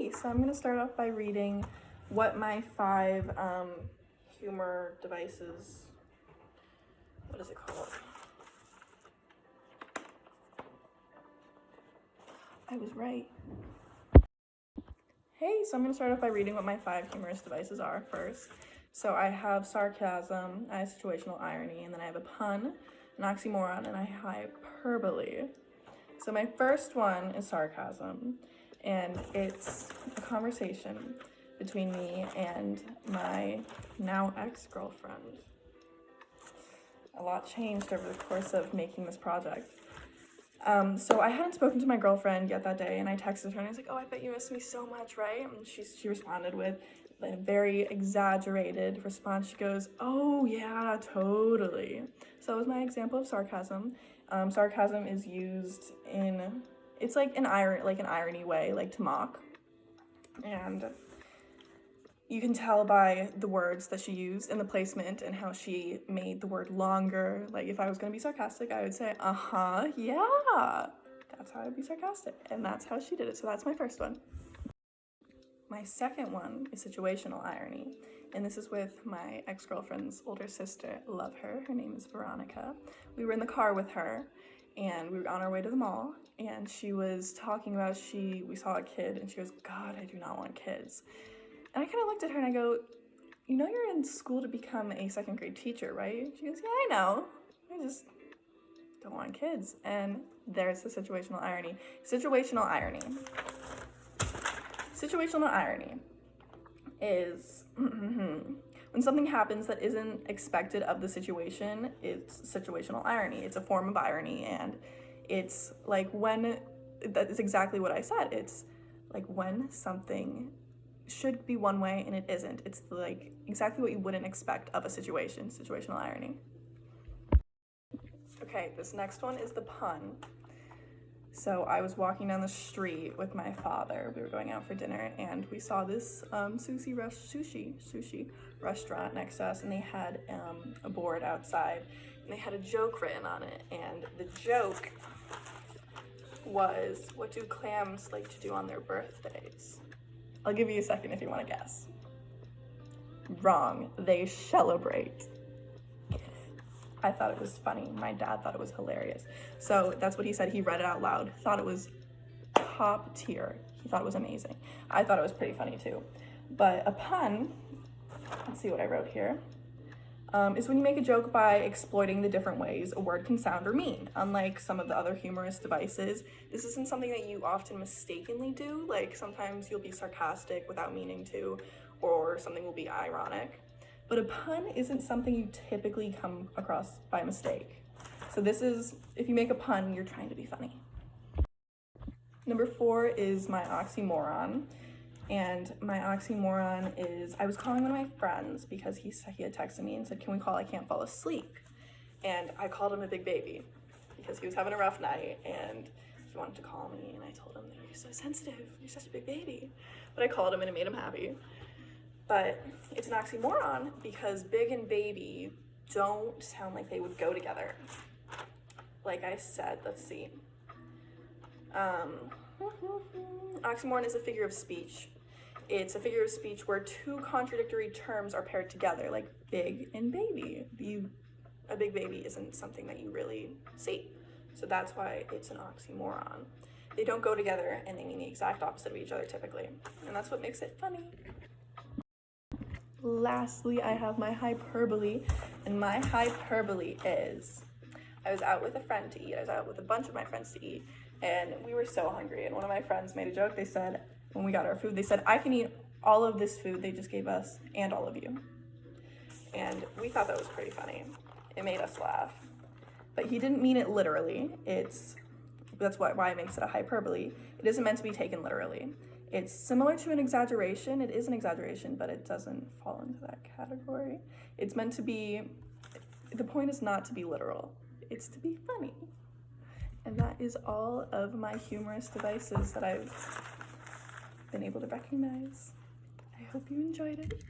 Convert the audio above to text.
Okay, so I'm going to start off by reading what my 5 humor devices, what is it called? I was right. Hey, so I'm going to start off by reading what my 5 humorous devices are first. So I have sarcasm, I have situational irony, and then I have a pun, an oxymoron, and a hyperbole. So my first one is sarcasm, and it's a conversation between me and my now ex-girlfriend. A lot changed over the course of making this project. So I hadn't spoken to my girlfriend yet that day, and I texted her and I was like, oh, I bet you miss me so much, right? And she responded with a very exaggerated response. She goes, oh yeah, totally. So that was my example of sarcasm. Sarcasm is used in, it's like an irony way, like to mock. And you can tell by the words that she used and the placement and how she made the word longer. Like if I was gonna be sarcastic, I would say, yeah. That's how I'd be sarcastic. And that's how she did it. So that's my first one. My second one is situational irony. And this is with my ex-girlfriend's older sister. Love her. Her name is Veronica. We were in the car with her and we were on our way to the mall, and she was talking about we saw a kid and she goes, God, I do not want kids. And I kind of looked at her and I go, you know you're in school to become a 2nd grade teacher, right? She goes, yeah, I know. I just don't want kids. And there's the situational irony. Situational irony. Situational irony is when something happens that isn't expected of the situation, it's situational irony. It's a form of irony, and it's like that is exactly what I said. It's like when something should be one way and it isn't. It's like exactly what you wouldn't expect of a situation. Situational irony. Okay, this next one is the pun. So I was walking down the street with my father. We were going out for dinner and we saw this sushi restaurant next to us, and they had a board outside and they had a joke written on it, and the joke was, what do clams like to do on their birthdays? I'll give you a second if you want to guess. Wrong. They celebrate. I thought it was funny. My dad thought it was hilarious. So that's what he said. He read it out loud. Thought it was top tier. He thought it was amazing. I thought it was pretty funny too. But a pun, let's see what I wrote here, is when you make a joke by exploiting the different ways a word can sound or mean. Unlike some of the other humorous devices, this isn't something that you often mistakenly do. Like sometimes you'll be sarcastic without meaning to, or something will be ironic. But a pun isn't something you typically come across by mistake. So this is, if you make a pun, you're trying to be funny. Number 4 is my oxymoron. And my oxymoron is, I was calling one of my friends because he had texted me and said, can we call? I can't fall asleep. And I called him a big baby because he was having a rough night and he wanted to call me, and I told him, you're so sensitive, you're such a big baby. But I called him and it made him happy. But it's an oxymoron because big and baby don't sound like they would go together. Like I said, let's see. Oxymoron is a figure of speech. It's a figure of speech where 2 contradictory terms are paired together, like big and baby. A big baby isn't something that you really see. So that's why it's an oxymoron. They don't go together and they mean the exact opposite of each other typically. And that's what makes it funny. Lastly, I have my hyperbole, and my hyperbole is, I was out with a friend to eat. I was out with a bunch of my friends to eat, and we were so hungry, and one of my friends made a joke. They said, when we got our food, they said, I can eat all of this food they just gave us and all of you. And we thought that was pretty funny. It made us laugh. But he didn't mean it literally. That's why it makes it a hyperbole. It isn't meant to be taken literally. It's similar to an exaggeration. It is an exaggeration, but it doesn't fall into that category. It's meant to be, the point is not to be literal. It's to be funny. And that is all of my humorous devices that I've been able to recognize. I hope you enjoyed it.